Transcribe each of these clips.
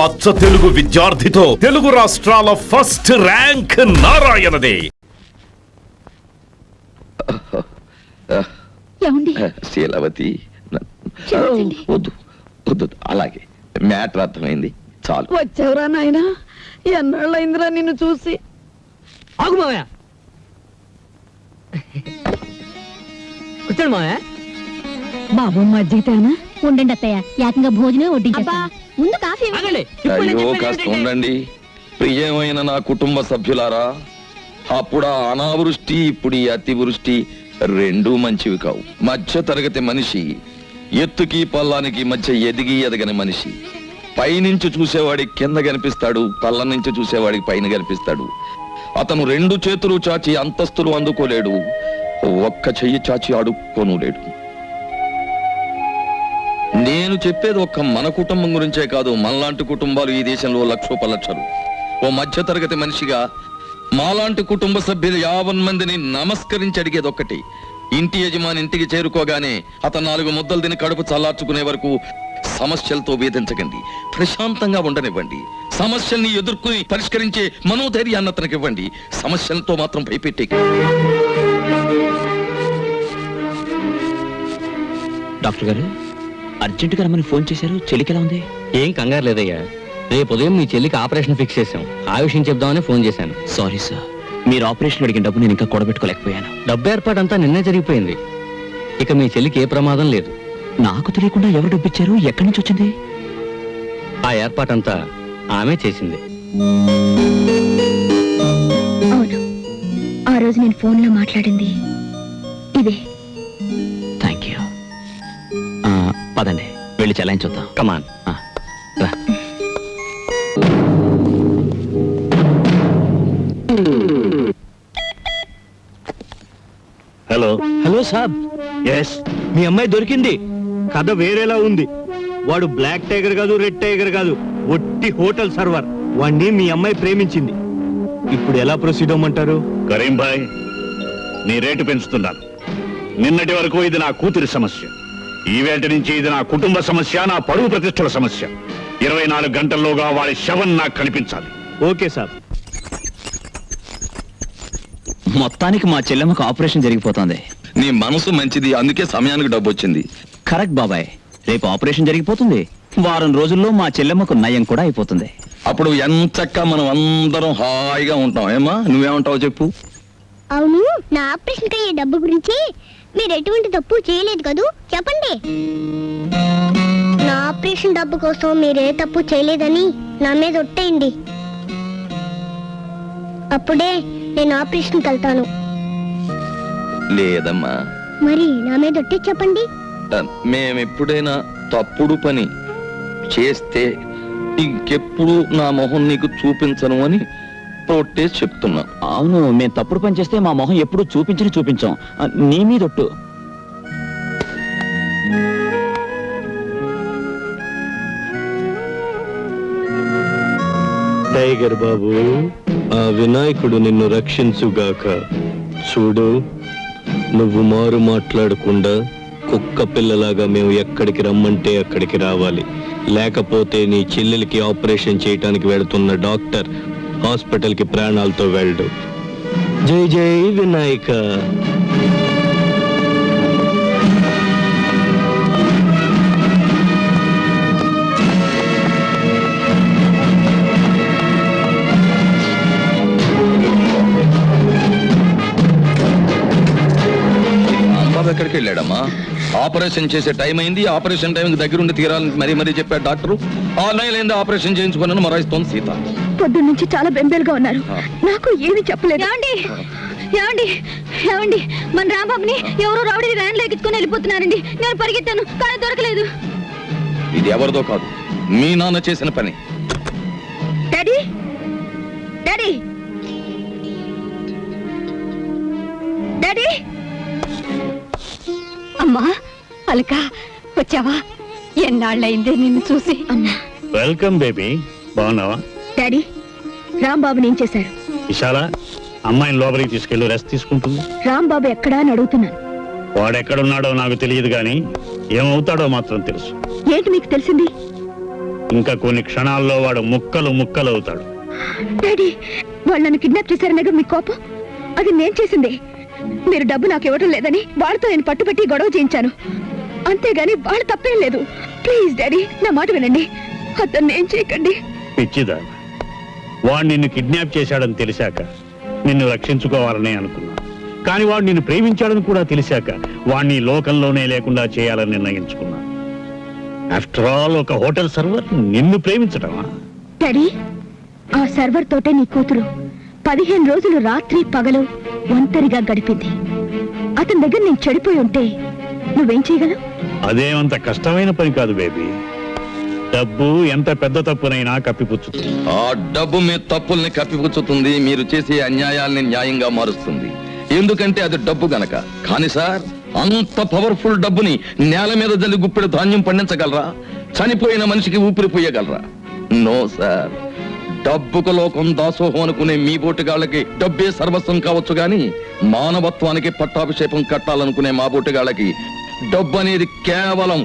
అచ్చ తెలుగు విద్యార్థితో తెలుగు రాష్ట్రాల first rank నారాయణదే. శీలవతి వద్దు వద్దు, అలాగే మ్యాటర్ అర్థమైంది, చాలు. వచ్చావురా నాయనా, ఎన్నాళ్ళైందిరా నిన్ను చూసి. ఆగు మావయ్య, కూర్చోండి మావయ్య. బాబు మజ్జిగతేనా? ఉండండి అత్తయ్య, ఏకంగా భోజనం వడ్డించేస్తాను. ముందు కాఫీ ఆగండి. అయ్యో కాస్త ఉండండి. ప్రియమైన నా కుటుంబ సభ్యులారా, అప్పుడా అనావృష్టి, ఇప్పుడు ఈ అతివృష్టి రెండూ మంచివి కావు. మధ్య తరగతి మనిషి ఎత్తుకి పల్లానికి మధ్య ఎదిగి ఎదగని మనిషి. పైనుంచి చూసేవాడికి కింద కనిపిస్తాడు, పల్ల నుంచి చూసేవాడికి పైన కనిపిస్తాడు. అతను రెండు చేతులు చాచి అంతస్తులు అందుకోలేడు, ఒక్క చెయ్యి చాచి అడుక్కోను లేడు. నేను చెప్పేది ఒక్క మన కుటుంబం గురించే కాదు, మనలాంటి కుటుంబాలు ఈ దేశంలో లక్షోపలక్షలు. ఓ మధ్య తరగతి మనిషిగా మాలాంటి కుటుంబ సభ్యులు 50 మందిని నమస్కరించి అడిగేది ఒక్కటి: ఇంటి యజమాని ఇంటికి చేరుకోగానే అతను 4 ముద్దలు తిని కడుపు చల్లార్చుకునే వరకు సమస్యలతో వేధించకండి, ప్రశాంతంగా ఉండనివ్వండి. సమస్యల్ని ఎదుర్కొని పరిష్కరించే మనోధైర్యాన్ని అతనికి ఇవ్వండి, సమస్యలతో మాత్రం భయపెట్టే. డాక్టర్ గారు, అర్జెంటుగా రమ్మని ఫోన్ చేశారు. చెల్లికి ఎలా ఉంది? ఏం కంగారు లేదయ్యా, రేపు ఉదయం మీ చెల్లికి ఆపరేషన్ ఫిక్స్ చేశాం. ఆ విషయం చెప్దామని ఫోన్ చేశాను. సారీ సార్, మీరు ఆపరేషన్ అడిగిన డబ్బు నేను ఇంకా కూడబెట్టుకోలేకపోయాను. డబ్బు ఏర్పాటు అంతా నిన్నే జరిగిపోయింది. ఇక మీ చెల్లికి ఏ ప్రమాదం లేదు. నాకు తెలియకుండా ఎవరు డబ్బు ఇచ్చారు? ఎక్కడి నుంచి వచ్చింది? ఆ ఏర్పాటంతా ఆమె చేసింది. అవును, ఆ రోజు నేను ఫోన్లో మాట్లాడింది ఇదే. Thank you. పదండి, వెళ్ళి చెలాయించొద్దాం. కమాన్. రా. హలో హలో సాబ్. ఎస్, మీ అమ్మాయి దొరికింది. కథ వేరేలా ఉంది. వాడు బ్లాక్ టైగర్ కాదు, రెడ్ టైగర్ కాదు, ఒట్టి హోటల్ సర్వర్. వాణ్ణి మీ అమ్మాయి ప్రేమించింది. ఇప్పుడు ఎలా ప్రొసీడ్ అవ్వమంటారు? కరీం భాయ్, నీ రేటు పెంచుతున్నాను. నిన్నటి వరకు ఇది నా కూతురి సమస్య, ఈవేళ నుంచి ఇది నా కుటుంబ సమస్య, నా పరువు ప్రతిష్టల సమస్య. 24 గంటల్లోగా వాడి శవం నాకు కనిపించాలి. ఓకే సాబ్. మొత్తానికి మా చెల్లెమ్మకు ఆపరేషన్ జరిగిపోతుంది. నీ మనసు మంచిది, అందుకే సమయానికి డబ్బు వచ్చింది. కరెక్ట్ బాబాయ్, రేపు ఆపరేషన్ జరిగిపోతుంది. వారం రోజుల్లో మా చెల్లెమ్మకు నయం కూడా అయిపోతుంది. అప్పుడు ఎంచక్కా మనం అందరం హాయిగా ఉంటాం. ఏమా, నువ్వేమంటావు చెప్పు. అవును, నా ఆపరేషన్ అయ్యే డబ్బు గురించి మీరు ఎటువంటి తప్పు చేయలేదు కదూ, చెప్పండి. నా ఆపరేషన్ డబ్బు కోసం మీరే తప్పు చేయలేదని నా మీద ఒట్టేయండి. అప్పుడే నేను ఆపరేషన్కి వెళ్తాను. లేదమ్మా, మరి నా మీద ఒట్టి చెప్పండి. మేమెప్పుడైనా తప్పుడు పని చేస్తే ఇంకెప్పుడు నా మొహం నీకు చూపించను అని ప్రొట్టేసి చెప్తున్నా. అవును, మేము తప్పుడు పని చేస్తే మా మొహం ఎప్పుడు చూపించాం. నీ మీదొట్టు. టైగర్ బాబు, ఆ వినాయకుడు నిన్ను రక్షించుగాక. చూడు, నువ్వు మారు మాట్లాడకుండా కుక్క పిల్లలాగా మేము ఎక్కడికి రమ్మంటే అక్కడికి రావాలి. లేకపోతే నీ చెల్లెలికి ఆపరేషన్ చేయటానికి వెళుతున్న డాక్టర్ హాస్పిటల్కి ప్రాణాలతో వెళ్ళడు. జై జై వినాయక. బాబు ఎక్కడికి వెళ్ళాడమ్మా? ఆపరేషన్ చేసే టైం అయింది, ఆపరేషన్ టైంకి దగ్గరుండి తీరాలని మరీ చెప్పాడు డాక్టరు. 6 నెలలైంది ఆపరేషన్ చేయించుకున్నాను మరాయిస్తోంది సీత. పొద్దున్న నుంచి చాలా బెంబేలుగా ఉన్నారు, నాకు ఏమీ చెప్పలేదు. ఏమండి, మన రాంబాబుని ఎవరో రౌడీ వ్యాన్ ఎక్కించుకొని వెళ్ళిపోతున్నారండి. నేను పరిగెత్తాను, కానీ దొరకలేదు. ఇది ఎవరిదో కాదు, మీ నాన్న చేసిన పని. Daddy, daddy, daddy. అమ్మా అలక, వచ్చావా? ఎన్నాళ్ళైందే నిన్ను చూసి. అన్నా. వెల్కమ్ బేబీ, బాగున్నావా? డాడీ, రాంబాబుని ఏం చేశారు? విశాల, అమ్మాయిని లోపలికి తీసుకెళ్ళి రెస్ట్ తీసుకుంటుంది. రాంబాబు ఎక్కడా అని అడుగుతున్నాను. వాడెక్కడున్నాడో నాకు తెలియదు గాని ఏమవుతాడో మాత్రం తెలుసు. ఏంటి మీకు తెలిసింది? ఇంకా కొన్ని క్షణాల్లో వాడు ముక్కలు ముక్కలు అవుతాడు. డాడీ వాళ్ళు నన్ను కిడ్నాప్ చేశారనేగా మీ కోపం? అది నేను చేసింది. మీరు డబ్బు నాకు ఇవ్వడం లేదని వాళ్ళతో నేను పట్టుబట్టి గొడవ చేయించాను, అంతేగాని వాళ్ళు తప్పేం లేదు. ప్లీజ్ డాడీ, నా మాట వినండి. అతన్ని ఏం చేయకండి. పిచ్చిదా, వాడు నిన్ను కిడ్నాప్ చేశాడని తెలిసాక నిన్ను రక్షించుకోవాలని అనుకున్నా. కానీ వాడు నిన్ను ప్రేమించాడని కూడా తెలిసాక వాడిని ఈ లోకంలోనే లేకుండా చేయాలని నిర్ణయించుకున్నా. ఆఫ్టర్ ఆల్ ఒక హోటల్ సర్వర్ నిన్ను ప్రేమించడమా? డాడీ, ఆ సర్వర్ తోటే నీ కూతురు 15 రోజులు రాత్రి పగలు ఒంటరిగా గడిపింది. అతని దగ్గర నేను చెడిపోయి ఉంటే నువ్వేం చేయగలవు? అదేమంత కష్టమైన పని కాదు బేబీ. డబ్బు ఎంత పెద్ద తప్పునైనా కప్పిపుచ్చుతుంది. ఆ డబ్బు మీ తప్పుల్ని కప్పిపుచ్చుతుంది, మీరు చేసే అన్యాయాల్ని న్యాయంగా మారుస్తుంది. ఎందుకంటే అది డబ్బు గనక. కానీ సార్, అంత పవర్ఫుల్ డబ్బుని నేల మీద జల్లి గుప్పెడు ధాన్యం పండించగలరా? చనిపోయిన మనిషికి ఊపిరి పోయగలరా? No sir. డబ్బుకు లోకం దాసోహం అనుకునే మీ బోటుగాళ్ళకి డబ్బే సర్వస్వం కావచ్చు, గాని మానవత్వానికి పట్టాభిషేకం కట్టాలనుకునే మా బోటుగాళ్ళకి డబ్బు అనేది కేవలం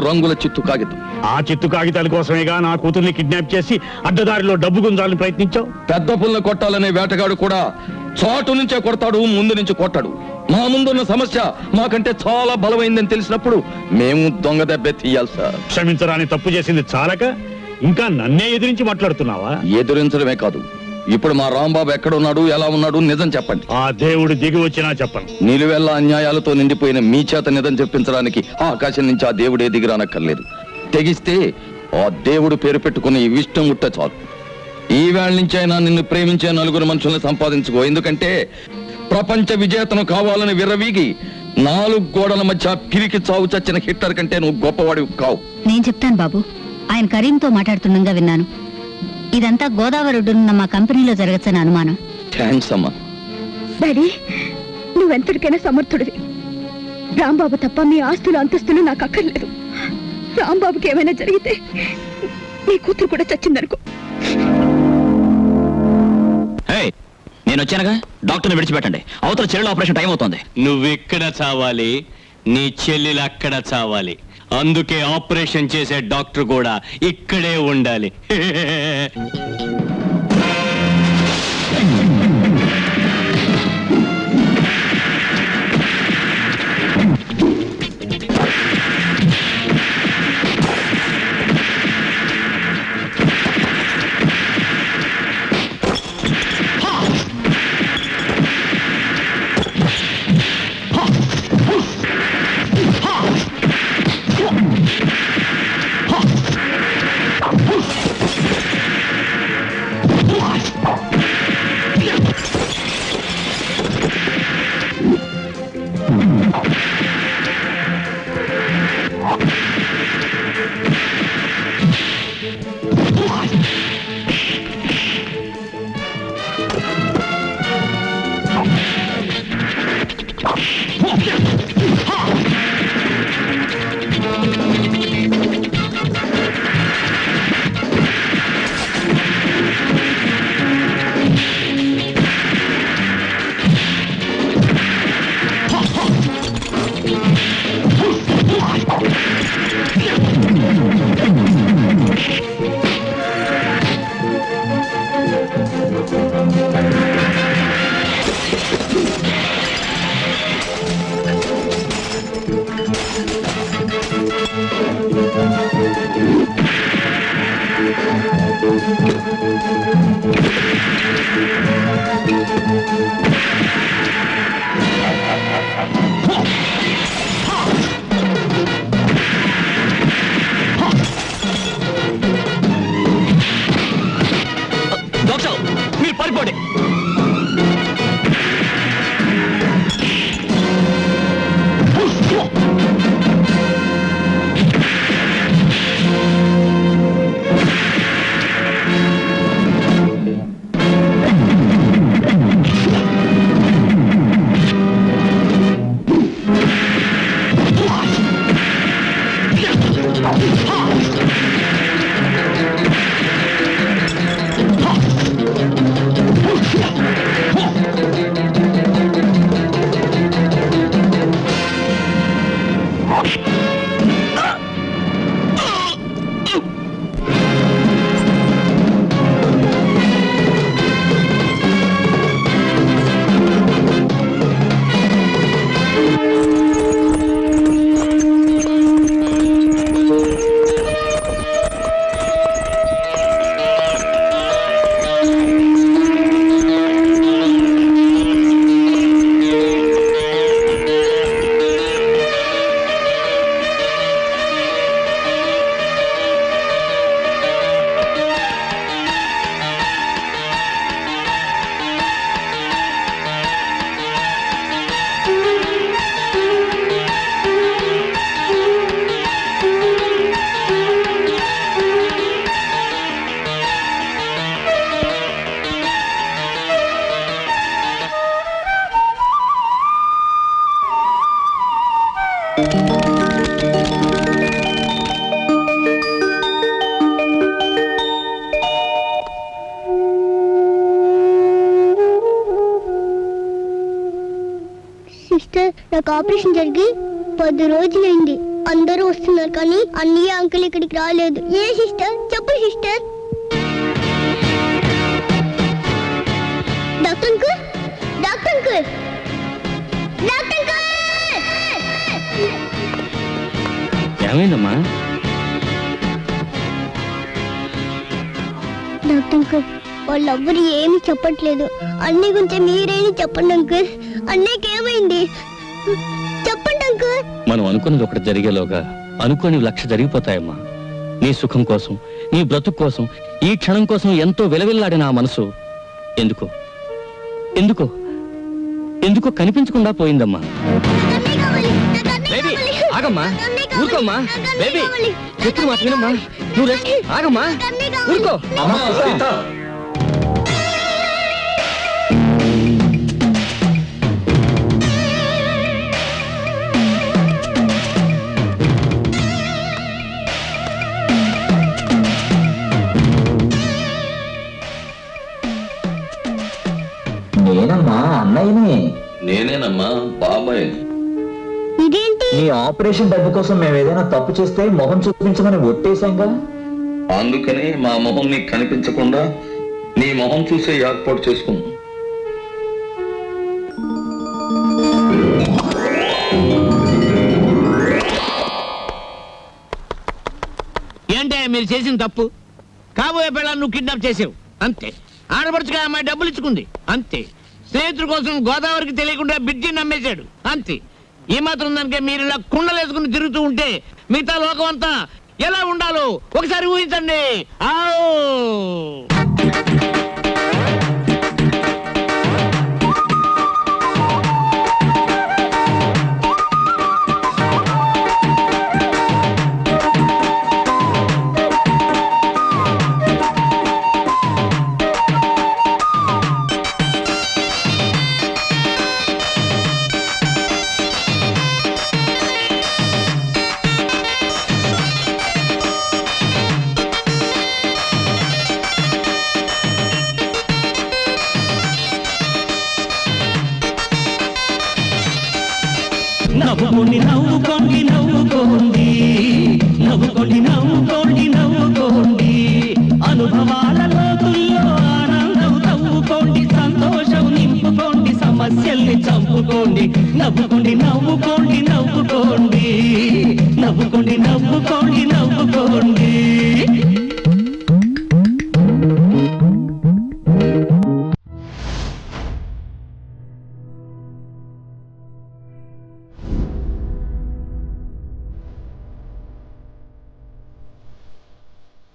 రంగుల చిత్తు కాగితం. ఆ చిత్తు కాగితాల కోసమేగా నా కూతుర్ని కిడ్నాప్ చేసి అడ్డదారిలో డబ్బు గుంజాలని ప్రయత్నించావు. పెద్ద పుల్ని కొట్టాలనే వేటగాడు కూడా చాటు నుంచే కొడతాడు, ముందు నుంచి కొట్టాడు. మా ముందున్న సమస్య మాకంటే చాలా బలమైందని తెలిసినప్పుడు మేము దొంగ దెబ్బే తీయాలి సార్. క్షమించరాని తప్పు చేసింది చాలక ఇంకా నన్నే ఎదిరించి మాట్లాడుతున్నావా? ఎదురించడమే కాదు, ఇప్పుడు మా రాంబాబు ఎక్కడున్నాడు, ఎలా ఉన్నాడు, నిజం చెప్పండి. ఆ దేవుడు దిగి వచ్చినా చెప్పను. నిలువెల్ల అన్యాయాలతో నిండిపోయిన మీ చేత నిజం చెప్పించడానికి ఆకాశం నుంచి ఆ దేవుడే దిగిరానక్కర్లేదు. తెగిస్తే ఆ దేవుడు పేరు పెట్టుకుని ఇష్టం ఉంటే చాలు. ఈ వేళ నుంచి అయినా నిన్ను ప్రేమించే 4 మనుషుల్ని సంపాదించుకో. ఎందుకంటే ప్రపంచ విజేతను కావాలని విర్రవీగి 4 గోడల మధ్య పిరికి చావు చచ్చిన హిట్లర్ కంటే నువ్వు గొప్పవాడివి కావు. నేను చెప్తాను బాబు. ఆయన కరీంతో మాట్లాడుతుండగా విన్నాను. ఇదంతా గోదావరి ఒడ్డునున్న మా కంపెనీలో జరగచ్చని అనుమానం. థ్యాంక్స్ అమ్మా. డాడీ, నువ్వెంతటికైనా సమర్థుడివి. రాంబాబు తప్ప మీ ఆస్తులు అంతస్తులు నాకు అక్కర్లేదు. రాంబాబుకి ఏమైనా జరిగితే నీ కూతురు కూడా చచ్చిందనుకో. నేను వచ్చానుగా, డాక్టర్ని విడిచిపెట్టండి. అవతల చెల్లెలు ఆపరేషన్ టైం అవుతోంది. నువ్వెక్కడ చావాలి, నీ చెల్లెలు అక్కడ చావాలి. అందుకే ఆపరేషన్ చేసే డాక్టర్ కూడా ఇక్కడే ఉండాలి. డాక్టర్, మీరు పడిపోండి. సిస్టర్ నాకు ఆపరేషన్ జరిగి 10 రోజులైంది. అందరూ వస్తున్నారు కానీ అన్నయ్య అంకుల్ ఇక్కడికి రాలేదు. ఏ సిస్టర్ చెప్పు sister. Doctor uncle, doctor uncle, doctor uncle. ఏమైందమ్మా? డాక్టర్ అంకుల్, వాళ్ళెవ్వరు ఏమీ చెప్పట్లేదు. అన్నీ గురించి మీరేమి చెప్పండి అంకుల్. అన్నయ్యకి ఏమైంది చెప్పండి అంకుల్. మనం అనుకున్నది ఒకటి జరిగేలోగా అనుకోని 1,00,000 జరిగిపోతాయమ్మా. నీ సుఖం కోసం, నీ బ్రతుకు కోసం, ఈ క్షణం కోసం ఎంతో విలవిల్లాడిన ఆ మనసు ఎందుకో ఎందుకో ఎందుకో కనిపించకుండా పోయిందమ్మా. అన్నయ్య కావాలి, నాకు అన్నయ్య బేబీ, కావాలి. ఆగమ్మా, నాకు అన్నయ్య కావాలి, ఊరుకోమ్మా. నాకు అన్నయ్య బేబీ, కావాలి, చెప్పిన మాట వినమ్మా. నువ్వు రెస్ట్, ఆగమ్మా, నాకు అన్నయ్య కావాలి. ఊరుకో. నేనమ్మా అన్నయ్యని. నేనేనమ్మా బాబాయ్. ఇదేంటి? నీ ఆపరేషన్ డబ్బు కోసం మేము ఏదైనా తప్పు చేస్తే మొహం చూపించమని ఒట్టేశాంగా. అందుకని మా మొహం నీకు కనిపించకుండా నీ మొహం చూసే ఏర్పాటు చేసుకున్నాం. ఏంటే మీరు చేసిన తప్పు? కాబోయే పిల్లలు నువ్వు కిడ్నాప్ చేసావు అంతే. ఆడపడుచుగా అమ్మాయి డబ్బులు ఇచ్చుకుంది అంతే. స్నేహితుడి కోసం గోదావరికి తెలియకుండా బిడ్జిని నమ్మేశాడు అంతే. ఈ మాత్రం దానికే మీరు ఇలా కుండలేసుకుని తిరుగుతూ ఉంటే మిగతా లోకం అంతా ఎలా ఉండాలో ఒకసారి ఊహించండి. ఆవ్. నవ్వుకోండి నవ్వుకోండి నవ్వుకోండి, నవ్వుకోండి నవ్వుకోండి నవ్వుకోండి, అనుభవాల లోతుల్లో ఆనందం తవ్వుకోండి, సంతోషం నింపుకోండి, సమస్యల్ని చంపుకోండి. నవ్వుకోండి నవ్వుకోండి నవ్వుకోండి, నవ్వుకోండి నవ్వుకోండి నవ్వుకోండి.